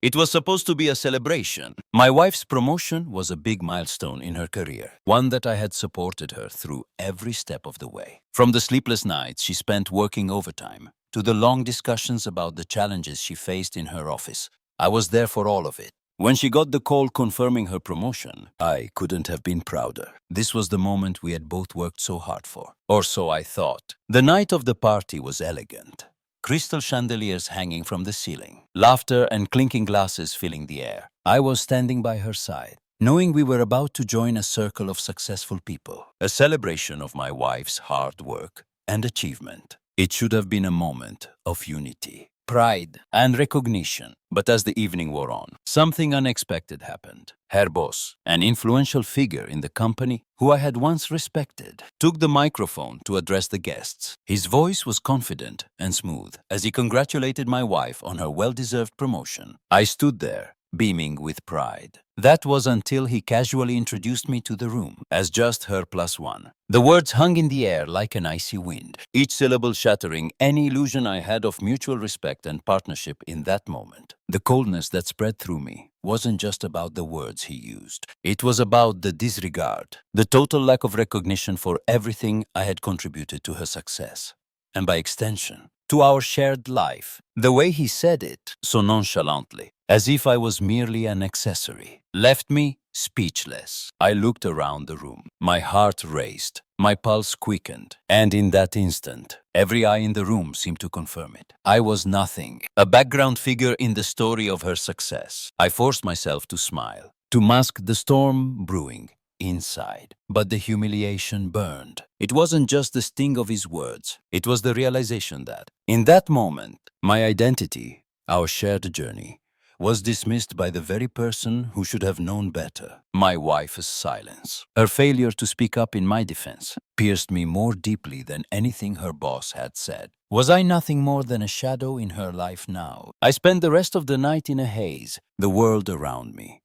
It was supposed to be a celebration. My wife's promotion was a big milestone in her career, one that I had supported her through every step of the way. From the sleepless nights she spent working overtime, to the long discussions about the challenges she faced in her office, I was there for all of it. When she got the call confirming her promotion, I couldn't have been prouder. This was the moment we had both worked so hard for. Or so I thought. The night of the party was elegant. Crystal chandeliers hanging from the ceiling, laughter and clinking glasses filling the air. I was standing by her side, knowing we were about to join a circle of successful people, a celebration of my wife's hard work and achievement. It should have been a moment of unity, pride, and recognition. But as the evening wore on, something unexpected happened. Her boss, an influential figure in the company who I had once respected, took the microphone to address the guests. His voice was confident and smooth as he congratulated my wife on her well-deserved promotion. I stood there, beaming with pride. That was until he casually introduced me to the room as just her plus one. The words hung in the air like an icy wind, each syllable shattering any illusion I had of mutual respect and partnership in that moment. The coldness that spread through me wasn't just about the words he used. It was about the disregard, the total lack of recognition for everything I had contributed to her success, and by extension, to our shared life. The way he said it, so nonchalantly, as if I was merely an accessory, left me speechless. I looked around the room. My heart raced, my pulse quickened, and in that instant, every eye in the room seemed to confirm it. I was nothing, a background figure in the story of her success. I forced myself to smile, to mask the storm brewing inside. But the humiliation burned. It wasn't just the sting of his words. It was the realization that, in that moment, my identity, our shared journey, was dismissed by the very person who should have known better. My wife's silence, her failure to speak up in my defense, pierced me more deeply than anything her boss had said. Was I nothing more than a shadow in her life now? I spent the rest of the night in a haze, the world around me,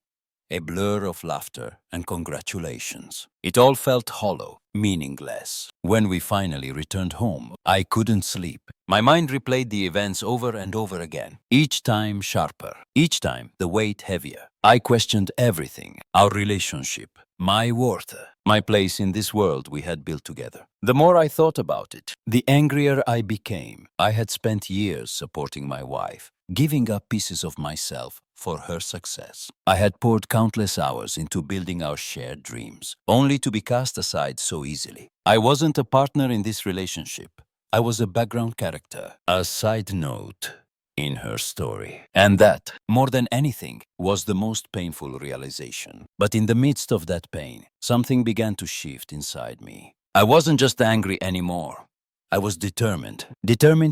a blur of laughter and congratulations. It all felt hollow, meaningless. When we finally returned home, I couldn't sleep. My mind replayed the events over and over again, each time sharper, each time the weight heavier. I questioned everything, our relationship, my worth, my place in this world we had built together. The more I thought about it, the angrier I became. I had spent years supporting my wife, giving up pieces of myself for her success. I had poured countless hours into building our shared dreams, only to be cast aside so easily. I wasn't a partner in this relationship. I was a background character, a side note in her story. And that, more than anything, was the most painful realization. But in the midst of that pain, something began to shift inside me. I wasn't just angry anymore. I was determined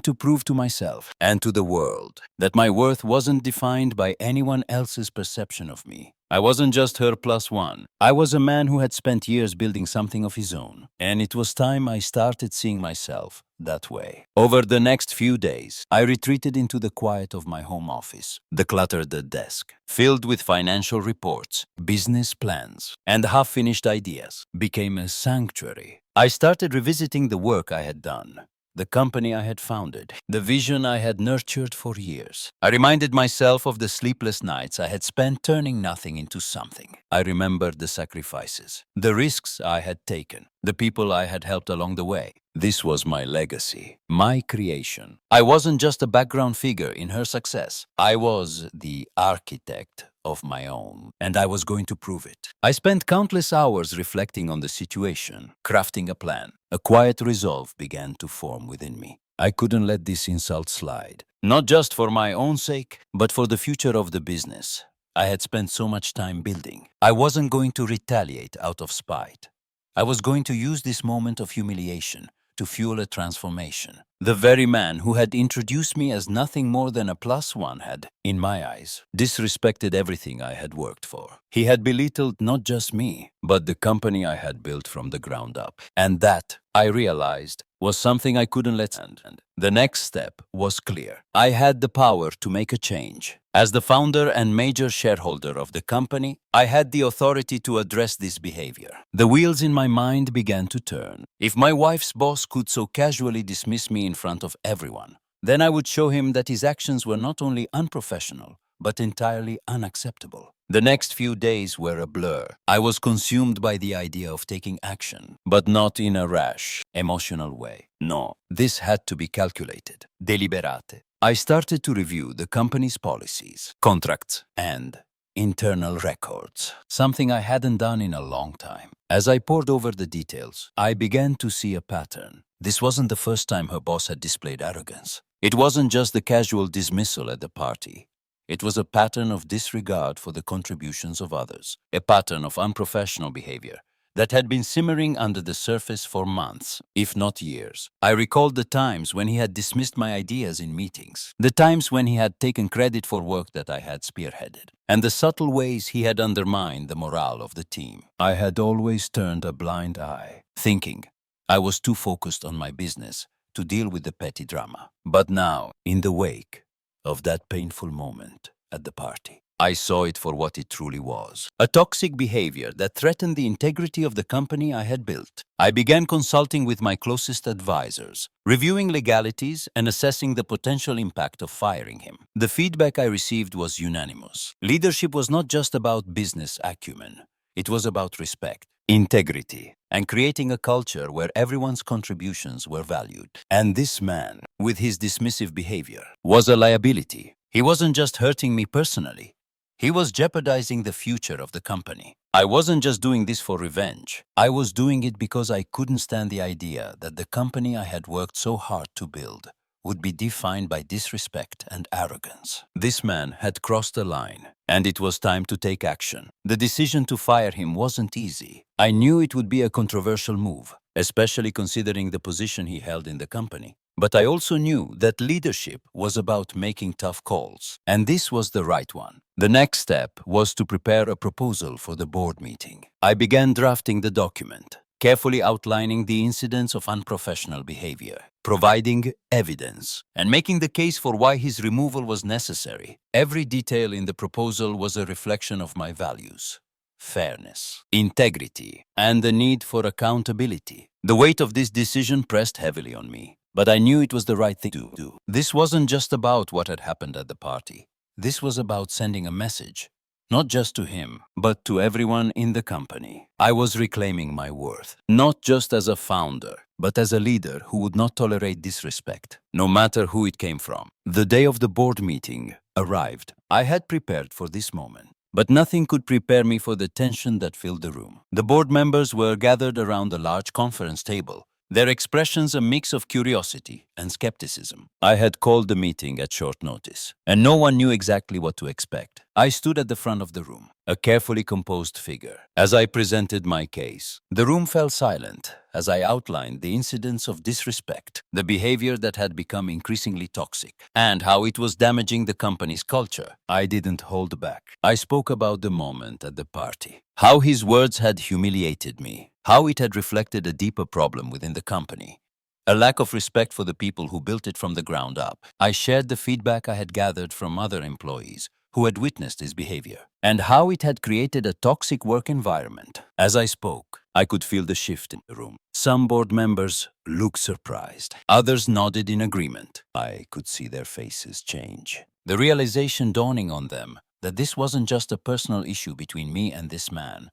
to prove to myself and to the world that my worth wasn't defined by anyone else's perception of me. I wasn't just her plus one. I was a man who had spent years building something of his own, and it was time I started seeing myself that way. Over the next few days, I retreated into the quiet of my home office. The cluttered desk, filled with financial reports, business plans, and half-finished ideas, became a sanctuary. I started revisiting the work I had done, the company I had founded, the vision I had nurtured for years. I reminded myself of the sleepless nights I had spent turning nothing into something. I remembered the sacrifices, the risks I had taken, the people I had helped along the way. This was my legacy, my creation. I wasn't just a background figure in her success. I was the architect of my own, and I was going to prove it. I spent countless hours reflecting on the situation, crafting a plan. A quiet resolve began to form within me. I couldn't let this insult slide, not just for my own sake, but for the future of the business I had spent so much time building. I wasn't going to retaliate out of spite. I was going to use this moment of humiliation to fuel a transformation. The very man who had introduced me as nothing more than a plus one had, in my eyes, disrespected everything I had worked for. He had belittled not just me, but the company I had built from the ground up. And that, I realized, was something I couldn't let stand. The next step was clear. I had the power to make a change. As the founder and major shareholder of the company, I had the authority to address this behavior. The wheels in my mind began to turn. If my wife's boss could so casually dismiss me in front of everyone, then I would show him that his actions were not only unprofessional, but entirely unacceptable. The next few days were a blur. I was consumed by the idea of taking action, but not in a rash, emotional way. No, this had to be calculated, deliberate. I started to review the company's policies, contracts, and internal records, something I hadn't done in a long time. As I pored over the details, I began to see a pattern. This wasn't the first time her boss had displayed arrogance. It wasn't just the casual dismissal at the party. It was a pattern of disregard for the contributions of others, a pattern of unprofessional behavior that had been simmering under the surface for months, if not years. I recalled the times when he had dismissed my ideas in meetings, the times when he had taken credit for work that I had spearheaded, and the subtle ways he had undermined the morale of the team. I had always turned a blind eye, thinking I was too focused on my business to deal with the petty drama. But now, in the wake of that painful moment at the party, I saw it for what it truly was, a toxic behavior that threatened the integrity of the company I had built. I began consulting with my closest advisors, reviewing legalities and assessing the potential impact of firing him. The feedback I received was unanimous. Leadership was not just about business acumen. It was about respect, integrity, and creating a culture where everyone's contributions were valued. And this man, with his dismissive behavior, was a liability. He wasn't just hurting me personally. He was jeopardizing the future of the company. I wasn't just doing this for revenge. I was doing it because I couldn't stand the idea that the company I had worked so hard to build would be defined by disrespect and arrogance. This man had crossed a line, and it was time to take action. The decision to fire him wasn't easy. I knew it would be a controversial move, especially considering the position he held in the company. But I also knew that leadership was about making tough calls, and this was the right one. The next step was to prepare a proposal for the board meeting. I began drafting the document, carefully outlining the incidents of unprofessional behavior, providing evidence, and making the case for why his removal was necessary. Every detail in the proposal was a reflection of my values: fairness, integrity, and the need for accountability. The weight of this decision pressed heavily on me, but I knew it was the right thing to do. This wasn't just about what had happened at the party. This was about sending a message, not just to him, but to everyone in the company. I was reclaiming my worth, not just as a founder, but as a leader who would not tolerate disrespect, no matter who it came from. The day of the board meeting arrived. I had prepared for this moment, but nothing could prepare me for the tension that filled the room. The board members were gathered around a large conference table, their expressions a mix of curiosity and skepticism. I had called the meeting at short notice, and no one knew exactly what to expect. I stood at the front of the room, a carefully composed figure. As I presented my case, the room fell silent as I outlined the incidents of disrespect, the behavior that had become increasingly toxic, and how it was damaging the company's culture. I didn't hold back. I spoke about the moment at the party, how his words had humiliated me, how it had reflected a deeper problem within the company, a lack of respect for the people who built it from the ground up. I shared the feedback I had gathered from other employees who had witnessed his behavior, and how it had created a toxic work environment. As I spoke, I could feel the shift in the room. Some board members looked surprised. Others nodded in agreement. I could see their faces change, the realization dawning on them that this wasn't just a personal issue between me and this man.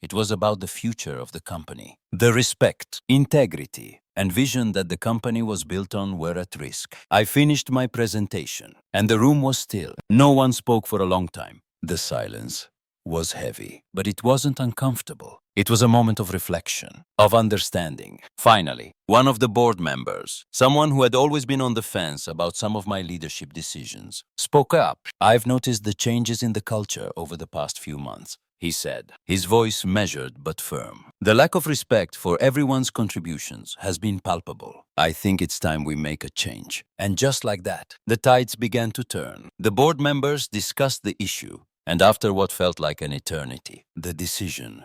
It was about the future of the company. The respect, integrity, and vision that the company was built on were at risk. I finished my presentation, and the room was still. No one spoke for a long time. The silence was heavy, but it wasn't uncomfortable. It was a moment of reflection, of understanding. Finally, one of the board members, someone who had always been on the fence about some of my leadership decisions, spoke up. "I've noticed the changes in the culture over the past few months," he said, his voice measured but firm. "The lack of respect for everyone's contributions has been palpable. I think it's time we make a change." And just like that, the tides began to turn. The board members discussed the issue, and after what felt like an eternity, the decision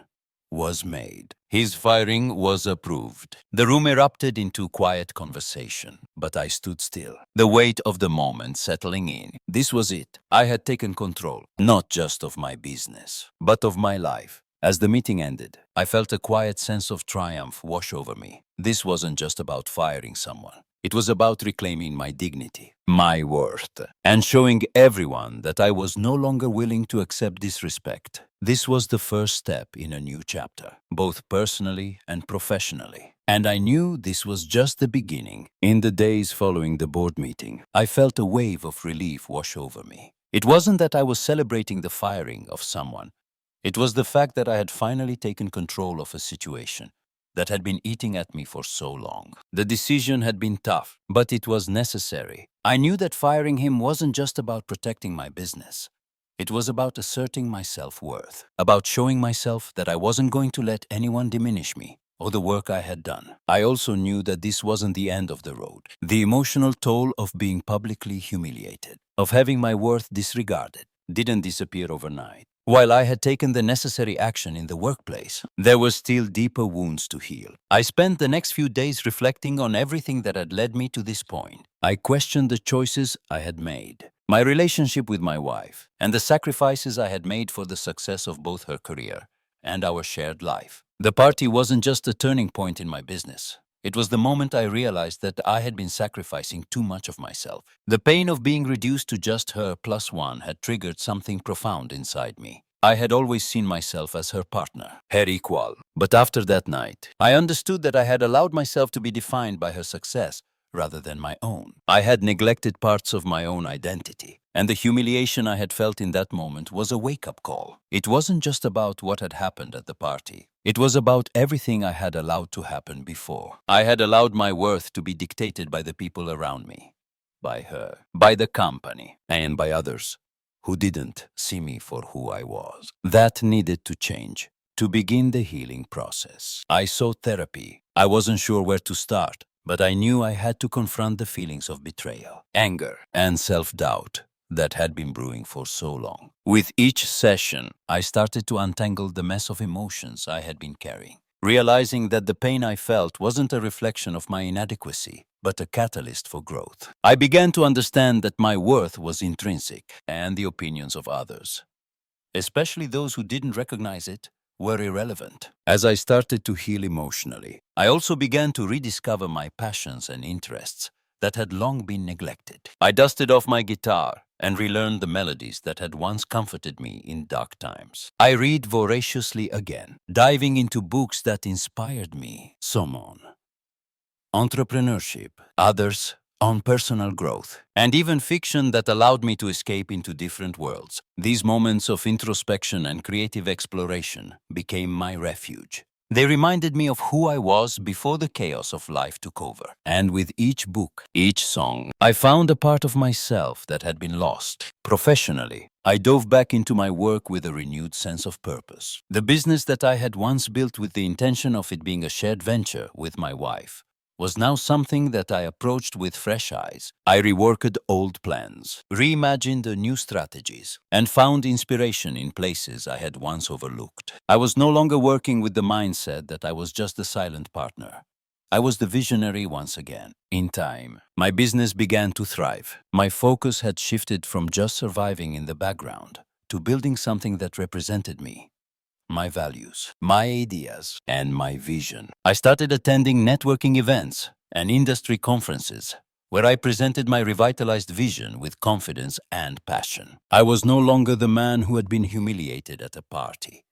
was made. His firing was approved. The room erupted into quiet conversation, but I stood still, the weight of the moment settling in. This was it. I had taken control, not just of my business, but of my life. As the meeting ended, I felt a quiet sense of triumph wash over me. This wasn't just about firing someone. It was about reclaiming my dignity, my worth, and showing everyone that I was no longer willing to accept disrespect. This was the first step in a new chapter, both personally and professionally. And I knew this was just the beginning. In the days following the board meeting, I felt a wave of relief wash over me. It wasn't that I was celebrating the firing of someone. It was the fact that I had finally taken control of a situation that had been eating at me for so long. The decision had been tough, but it was necessary. I knew that firing him wasn't just about protecting my business. It was about asserting my self-worth, about showing myself that I wasn't going to let anyone diminish me or the work I had done. I also knew that this wasn't the end of the road. The emotional toll of being publicly humiliated, of having my worth disregarded, didn't disappear overnight. While I had taken the necessary action in the workplace, there were still deeper wounds to heal. I spent the next few days reflecting on everything that had led me to this point. I questioned the choices I had made, my relationship with my wife, and the sacrifices I had made for the success of both her career and our shared life. The party wasn't just a turning point in my business. It was the moment I realized that I had been sacrificing too much of myself. The pain of being reduced to just her plus one had triggered something profound inside me. I had always seen myself as her partner, her equal. But after that night, I understood that I had allowed myself to be defined by her success rather than my own. I had neglected parts of my own identity, and the humiliation I had felt in that moment was a wake-up call. It wasn't just about what had happened at the party. It was about everything I had allowed to happen before. I had allowed my worth to be dictated by the people around me, by her, by the company, and by others who didn't see me for who I was. That needed to change. To begin the healing process, I sought therapy. I wasn't sure where to start, but I knew I had to confront the feelings of betrayal, anger, and self-doubt that had been brewing for so long. With each session, I started to untangle the mess of emotions I had been carrying, realizing that the pain I felt wasn't a reflection of my inadequacy, but a catalyst for growth. I began to understand that my worth was intrinsic, and the opinions of others, especially those who didn't recognize it, were irrelevant. As I started to heal emotionally, I also began to rediscover my passions and interests that had long been neglected. I dusted off my guitar and relearned the melodies that had once comforted me in dark times. I read voraciously again, diving into books that inspired me, some on entrepreneurship, others on personal growth, and even fiction that allowed me to escape into different worlds. These moments of introspection and creative exploration became my refuge. They reminded me of who I was before the chaos of life took over. And with each book, each song, I found a part of myself that had been lost. Professionally, I dove back into my work with a renewed sense of purpose. The business that I had once built with the intention of it being a shared venture with my wife was now something that I approached with fresh eyes. I reworked old plans, reimagined new strategies, and found inspiration in places I had once overlooked. I was no longer working with the mindset that I was just a silent partner. I was the visionary once again. In time, my business began to thrive. My focus had shifted from just surviving in the background to building something that represented me, my values, my ideas, and my vision. I started attending networking events and industry conferences where I presented my revitalized vision with confidence and passion. I was no longer the man who had been humiliated at a party.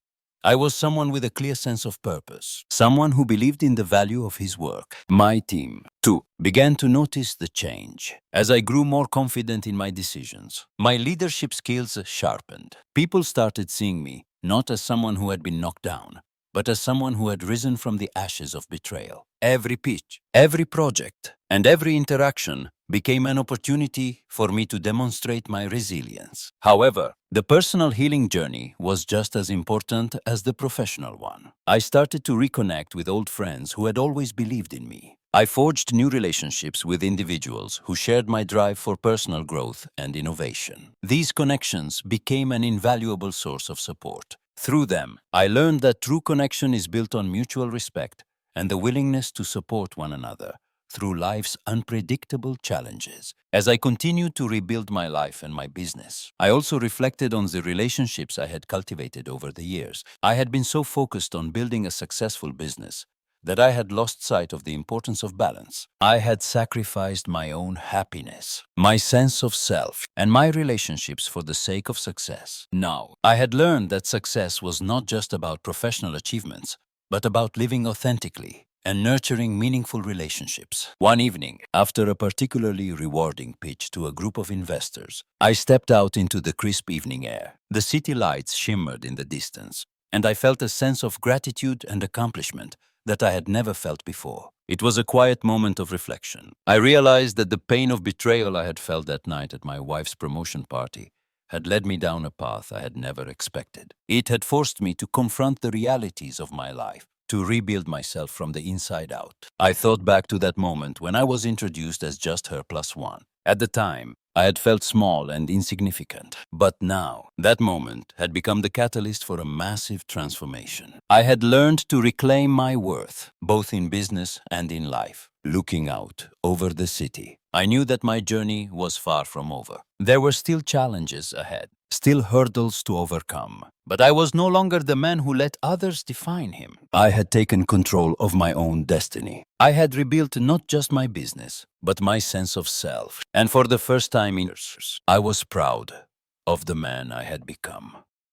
I was someone with a clear sense of purpose, someone who believed in the value of his work. My team, too, began to notice the change. As I grew more confident in my decisions, my leadership skills sharpened. People started seeing me not as someone who had been knocked down, but as someone who had risen from the ashes of betrayal. Every pitch, every project, and every interaction became an opportunity for me to demonstrate my resilience. However, the personal healing journey was just as important as the professional one. I started to reconnect with old friends who had always believed in me. I forged new relationships with individuals who shared my drive for personal growth and innovation. These connections became an invaluable source of support. Through them, I learned that true connection is built on mutual respect and the willingness to support one another through life's unpredictable challenges. As I continued to rebuild my life and my business, I also reflected on the relationships I had cultivated over the years. I had been so focused on building a successful business that I had lost sight of the importance of balance. I had sacrificed my own happiness, my sense of self, and my relationships for the sake of success. Now, I had learned that success was not just about professional achievements, but about living authentically and nurturing meaningful relationships. One evening, after a particularly rewarding pitch to a group of investors, I stepped out into the crisp evening air. The city lights shimmered in the distance, and I felt a sense of gratitude and accomplishment that I had never felt before. It was a quiet moment of reflection. I realized that the pain of betrayal I had felt that night at my wife's promotion party had led me down a path I had never expected. It had forced me to confront the realities of my life, to rebuild myself from the inside out. I thought back to that moment when I was introduced as just her plus one. At the time, I had felt small and insignificant, but now that moment had become the catalyst for a massive transformation. I had learned to reclaim my worth, both in business and in life. Looking out over the city, I knew that my journey was far from over. There were still challenges ahead, still hurdles to overcome. But I was no longer the man who let others define him. I had taken control of my own destiny. I had rebuilt not just my business, but my sense of self. And for the first time in years, I was proud of the man I had become.